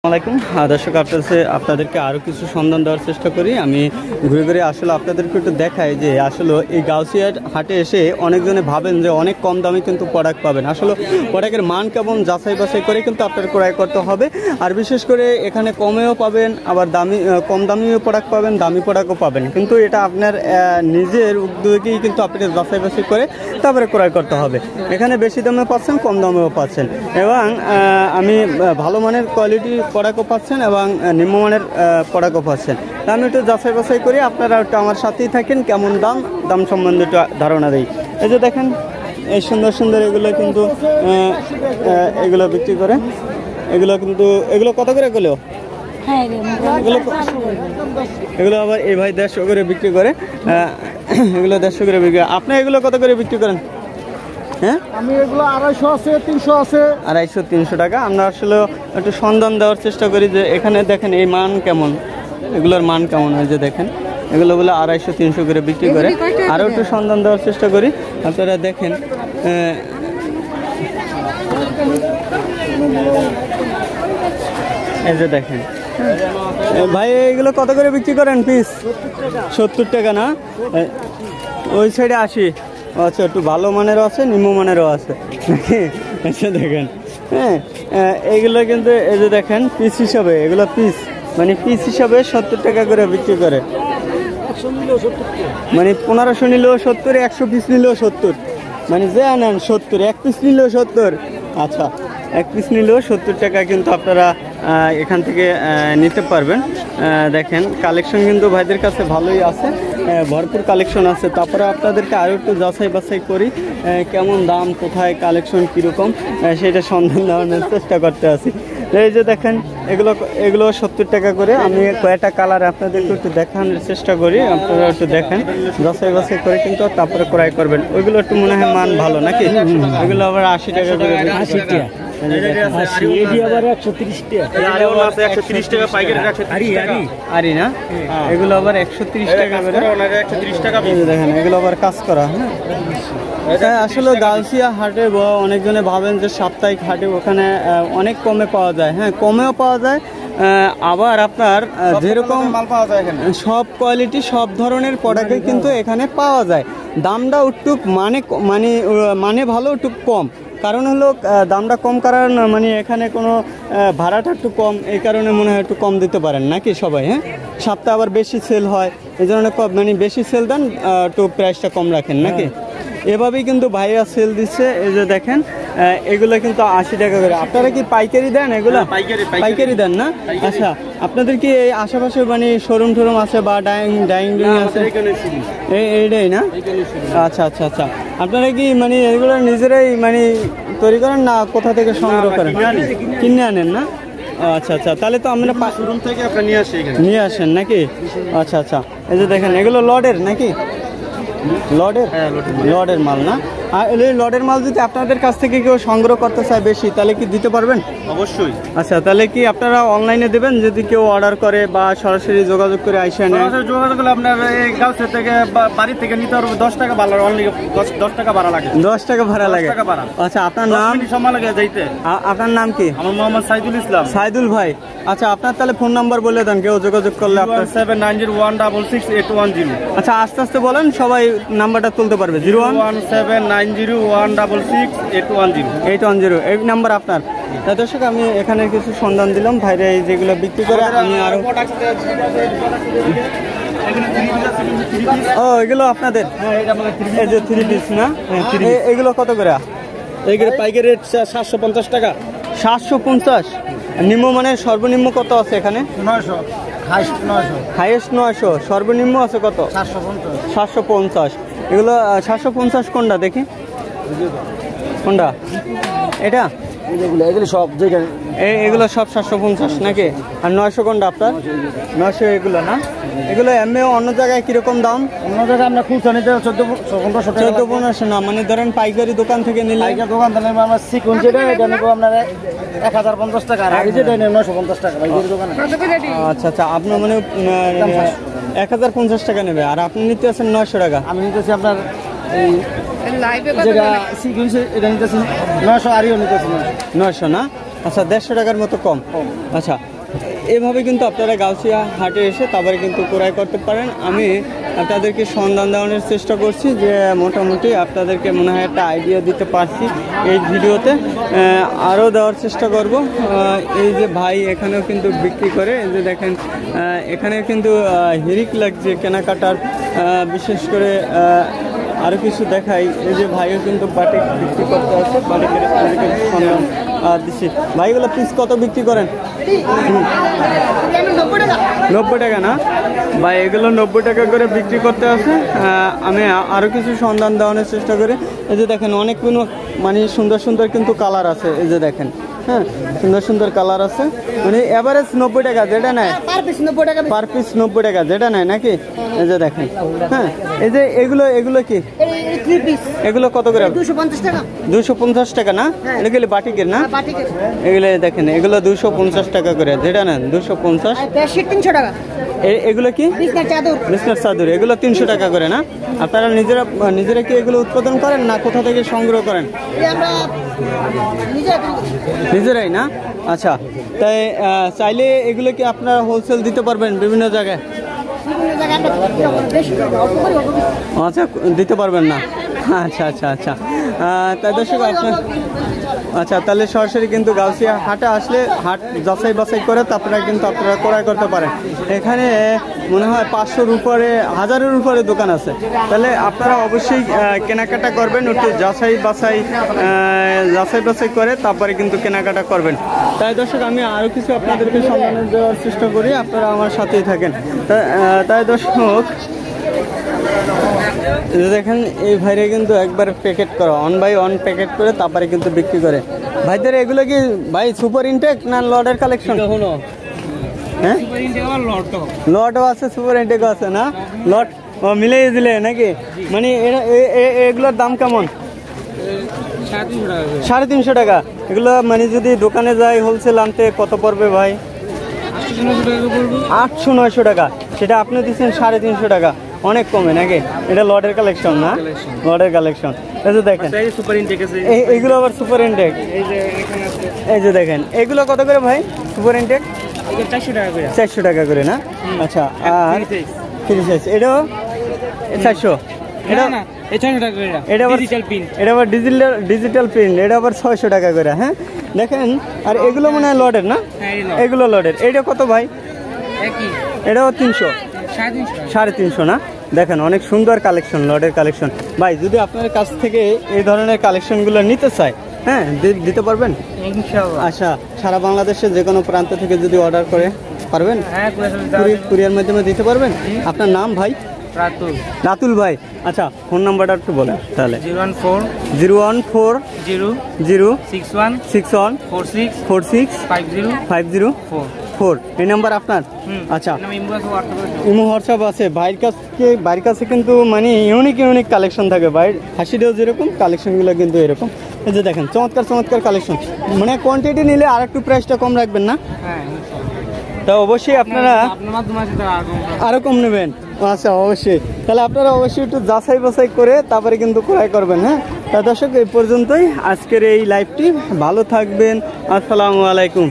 আসসালামু আলাইকুম দর্শক, আপনাদেরকে আরও কিছু সন্ধান দেওয়ার চেষ্টা করি। আমি ঘুরে ঘুরে আসলে আপনাদেরকে একটু দেখাই যে আসলে এই গাউসিয়া হাটে এসে অনেকজনে ভাবেন যে অনেক কম দামে কিন্তু প্রোডাক্ট পাবেন। আসলে প্রোডাক্টের মান কেমন যাচাই বাছাই করে কিন্তু আপনার ক্রয় করতে হবে। আর বিশেষ করে এখানে কমেও পাবেন, আবার কম দামিও প্রোডাক্ট পাবেন, দামি প্রোডাক্টও পাবেন। কিন্তু এটা আপনার নিজের উদ্যোগেই কিন্তু আপনাকে যাচাই বাছাই করে তারপরে ক্রয় করতে হবে। এখানে বেশি দামে পাচ্ছেন, কম দামেও পাচ্ছেন, এবং আমি ভালো মানের কোয়ালিটি প্রোডাক্টও পাচ্ছেন এবং নিম্নমানের প্রোডাক্টও পাচ্ছেন। আমি একটু যাচাই বাছাই করি, আপনারা একটু আমার সাথেই থাকেন। কেমন দাম সম্বন্ধে একটু ধারণা দিই। এই যে দেখেন এই সুন্দর সুন্দর এগুলো কিন্তু এগুলো বিক্রি করে। এগুলো কত করে এগুলো? এগুলো আবার এই ভাই 150 করে বিক্রি করে। এগুলো 150 করে বিক্রি। আপনি এগুলো কত করে বিক্রি করেন? হ্যাঁ, আমি এগুলো 250 আছে, 300 আছে। 250-300 টাকা। আমরা আসলে একটু সন্ধান দেওয়ার চেষ্টা করি যে এখানে দেখেন এই মান কেমন, এগুলোর মান কেমন হয়। যে দেখেন এগুলো 250-300 করে বিক্রি করে। আরও একটু সন্ধান দেওয়ার চেষ্টা করি। আপনারা দেখেন এই যে দেখেন ভাই, এগুলো কত করে বিক্রি করেন পিস? 70 টাকা না? ওই সাইডে 80। আচ্ছা, একটু ভালো মানেরও আছে, নিম্নমানেরও আছে। আচ্ছা দেখেন, হ্যাঁ এইগুলো কিন্তু এই যে দেখেন পিস হিসাবে, এগুলো পিস মানে পিস হিসাবে 70 টাকা করে বিক্রি করে। মানে 1500 নিলেও 70, 100 পিস নিলেও 70, মানে যে আনেন 70, 1 পিস নিলেও 70। আচ্ছা, 1 পিস নিলেও 70 টাকা কিন্তু আপনারা এখান থেকে নিতে পারবেন। দেখেন কালেকশন কিন্তু ভাইদের কাছে ভালোই আছে, ভরপুর কালেকশন আছে। তারপরে আপনাদেরকে আরও একটু যাচাই বাছাই করি কেমন দাম, কোথায় কালেকশন কীরকম, সেটা সন্ধান দেওয়ার চেষ্টা করতে আছি। এই যে দেখেন এগুলো 70 টাকা করে। আমি কয়েকটা কালার আপনাদেরকে একটু দেখানোর চেষ্টা করি, আপনারা একটু দেখেন, যাচাই বাছাই করে কিন্তু তারপরে ক্রয় করবেন। ওইগুলো একটু মনে হয় মান ভালো নাকি? এগুলো আবার 80 টাকা করে। 80 টাকা আরি না? এগুলো আবার 130 টাকা করে। দেখেন এগুলো আবার কাজ করা। হ্যাঁ, আসলে গাউসিয়া হাটে অনেকজনে ভাবেন যে সাপ্তাহিক হাটে ওখানে অনেক কমে পাওয়া যায়। হ্যাঁ, কমেও পাওয়া যায়, আবার আপনার যেরকম মাল পাওয়া যায় এখানে সব কোয়ালিটি সব ধরনের প্রোডাক্টই কিন্তু এখানে পাওয়া যায়। দামটা একটু মানে ভালো, একটু কম। কারণ হলো দামটা কম কারণ মানে এখানে কোনো ভাড়াটা একটু কম, এই কারণে মনে হয় একটু কম দিতে পারেন নাকি সবাই? হ্যাঁ, সপ্তাহে আবার বেশি সেল হয়, এই জন্য মানে বেশি সেল দেন, একটু প্রাইসটা কম রাখেন নাকি? এভাবেই কিন্তু ভাইয়া সেল দিচ্ছে। এই যে দেখেন এগুলো কিন্তু 80 টাকা করে। আপনারা কি পাইকারি দেন এগুলো? পাইকারি দেন না? আচ্ছা, আপনাদের কি এই আশেপাশে মানে শোরুম টোরুম আছে বা ডাইনিং রুম আছে? এইটাই না? আচ্ছা আচ্ছা আচ্ছা। আপনারা কি মানে এগুলো নিজেরাই মানে তৈরি করেন না কোথা থেকে সংগ্রহ করেন? কিনে আনেন না? আচ্ছা আচ্ছা, তাহলে তো আমরা শোরুম থেকে আপনারা নিয়ে আসেন নাকি? আচ্ছা আচ্ছা। এই যে দেখেন এগুলো লডের নাকি? লডের মাল না? আর এই লডের মাল যদি আপনাদের কাছ থেকে কেউ সংগ্রহ করতে চায় বেশি, তাহলে কি দিতে পারবেন? অবশ্যই। আচ্ছা, তাহলে কি আপনারা অনলাইনে দেবেন যদি কেউ অর্ডার করে বা সরাসরি যোগাযোগ করে আইসা নেয়? যোগাযোগ করলে আপনার এই গাউসিয়া থেকে বাড়ি থেকে নিতে পারবে 10 টাকা ভাড়া, অনলি 10 টাকা ভাড়া লাগে। 10 টাকা ভাড়া লাগে? আচ্ছা, আপনার নাম? সময় লাগে যাইতে। আপনার নাম কি? আমার মোহাম্মদ সাইদুল ইসলাম। সাইদুল ভাই, আচ্ছা আপনার তাহলে ফোন নাম্বার বলে দেন, কেউ যোগাযোগ করলে। আপনার 7901668110। আচ্ছা, আস্তে আস্তে বলেন, সবাই নাম্বারটা তুলতে পারবে। 01790166810 এই নাম্বার আপনার। দর্শক, আমি এখানে কিছু সন্ধান দিলাম ভাইরা এই যেগুলো বিক্রি করে। আমি আরো এগুলো আপনাদের? এই যে 3 পিস না? এগুলো কত করে? এইগুলো পাইকারি রেট 750 টাকা। 750? নিম্নমানের সর্বনিম্ন কত আছে এখানে? 900। হাইয়েস্ট 900। সর্বনিম্ন আছে কত? 750। এগুলো 750 কোনটা দেখি? কোনটা এটা? এগুলো সব এগুলো সব 750 নাকি? আর 900 কোনটা আপনার? 900 এগুলো না? এগুলো এমনি অন্য জায়গায় কিরকম দাম? অন্য জায়গায় আমরা খুচরা নিতে 1400 না, মানে ধরেন পাইকারি দোকান থেকে নিলে, দোকান থেকে আমরা সিকুয়েন্স এটা নেব আপনার 1050 টাকা, আর যেটা 950 টাকা পাইকারি দোকানে। আচ্ছা আচ্ছা, আপনার মানে 1050 টাকা নেবে, আর আপনি নিতে আছেন 900 টাকা। আমি নিতেছি আপনার এই যেটা সিকুয়েন্স এটা নিতেছি 900, আরও নিতেছি 900 না? আচ্ছা, 150 টাকার মতো কম। আচ্ছা, এভাবে কিন্তু আপনারা গাউসিয়া হাটে এসে তারপরে কিন্তু ক্রয় করতে পারেন। আমি আপনাদেরকে সন্ধান দেওয়ানোর চেষ্টা করছি যে মোটামুটি আপনাদেরকে মনে হয় একটা আইডিয়া দিতে পারছি এই ভিডিওতে, আরও দেওয়ার চেষ্টা করব। এই যে ভাই এখানেও কিন্তু বিক্রি করে, এই যে দেখেন এখানে কিন্তু হিরিক লাগছে কেনাকাটার, বিশেষ করে আরও কিছু দেখাই। এই যে ভাইও কিন্তু বাটিক বিক্রি করতে আছে, বাটিকের সন্ধান দিচ্ছি। ভাইগুলো পিস কত বিক্রি করেন? 90 টাকা না ভাই, এগুলো 90 টাকা করে বিক্রি করতে আছে। আমি আরও কিছু সন্ধান দেওয়ানোর চেষ্টা করি। এই যে দেখেন অনেকগুলো মানে সুন্দর সুন্দর কিন্তু কালার আছে, এই যে দেখেন, হ্যাঁ সুন্দর সুন্দর কালার আছে। মানে এভারেজ 90 টাকা যেটা নেয়, পার পিস 90 টাকা যেটা নেয় নাকি? এই যে দেখেন, হ্যাঁ এই যে এগুলো কি এগুলো কত করে? 250 টাকা না? এগুলো বাটিকের না? এগুলো দেখেন এগুলো 250 টাকা করে, যেটা নেন 250। 300 টাকা। এগুলো কি? বিছনার চাদর, এগুলো 300 টাকা করে না? আপনারা নিজেরা কি এগুলো উৎপাদন করেন না কোথা থেকে সংগ্রহ করেন? নিজেরাই না? আচ্ছা, তাই চাইলে এগুলো কি আপনারা হোলসেল দিতে পারবেন বিভিন্ন জায়গায়? আচ্ছা, দিতে পারবেন না? আচ্ছা আচ্ছা আচ্ছা, তাই দর্শক আপনার আচ্ছা, তাহলে সরাসরি কিন্তু গাউসিয়া হাটে আসলে হাট যাচাই বাছাই করে তারপরে কিন্তু আপনারা ক্রয় করতে পারেন। এখানে মনে হয় 500-র উপরে, 1000-এর উপরে দোকান আছে। তাহলে আপনারা অবশ্যই কেনাকাটা করবেন, একটু যাচাই বাছাই করে তারপরে কিন্তু কেনাকাটা করবেন। তাই দর্শক আমি আরও কিছু আপনাদেরকে সন্ধান দেওয়ার চেষ্টা করি, আপনারা আমার সাথেই থাকেন। তাই দর্শক দেখেন এই ভাইরে কিন্তু একবার প্যাকেট করা, অন বাই অন প্যাকেট করে তারপরে কিন্তু বিক্রি করে। ভাইদের এগুলো কি ভাই সুপার ইনটেক না লটের কালেকশন? হ্যাঁ, লটও আছে, সুপার ইনটেকও আছে না? লট মিলিয়ে দিলে নাকি? মানে এগুলোর দাম কেমন? 350 টাকা। এগুলো মানে যদি দোকানে যাই হোলসেল আনতে কত পড়বে ভাই? 800-900 টাকা। সেটা আপনি দিচ্ছেন 350 টাকা, অনেক কমে নাকি? এটা লটের কালেকশন না? লটের কালেকশন। এই যে দেখেন এইগুলো আবার সুপার ইনটেক। এই যে দেখেন এগুলো কত করে ভাই সুপার ইনটেক? 400 টাকা করে না? আচ্ছা, আর 3 সাইজ এটাও 400? এটা আবার ডিজিটাল প্রিন্ট, এটা আবার 600 টাকা করে। হ্যাঁ দেখেন, আর এগুলো মনে হয় লটের না? এগুলো লটের। এটা কত ভাই? এটাও 300, 350 না? দেখেন অনেক সুন্দর কালেকশন, লটের কালেকশন। ভাই যদি আপনার কাছ থেকে এই ধরনের কালেকশনগুলো নিতে চাই, হ্যাঁ দিতে পারবেন? আচ্ছা, সারা বাংলাদেশে যে কোনো প্রান্ত থেকে যদি অর্ডার করে পারবেন? কুরিয়ার মাধ্যমে দিতে পারবেন? আপনার নাম ভাই? রাতুল ভাই। আচ্ছা, ফোন নাম্বারটা একটু বলেন তাহলে। 014-61-46-46-50-4 এই নাম্বার আপনার? আচ্ছা, ইমো হোয়াটসঅ্যাপ আছে। ভাইয়ের কাছে কিন্তু মানে ইউনিক কালেকশন থাকে। ভাইয়ের হাসিটাও যেরকম, কালেকশনগুলো কিন্তু এরকম। এই যে দেখেন চমৎকার কালেকশন। মানে কোয়ান্টিটি নিলে আর একটু প্রাইসটা কম রাখবেন না? তা অবশ্যই আপনারা আরো কম নেবেন। আচ্ছা, অবশ্যই। তাহলে আপনারা অবশ্যই একটু যাচাই বাছাই করে তারপরে কিন্তু ক্রয় করবেন। হ্যাঁ, তা দর্শক এই পর্যন্তই আজকের এই লাইভটি। ভালো থাকবেন, আসসালামু আলাইকুম।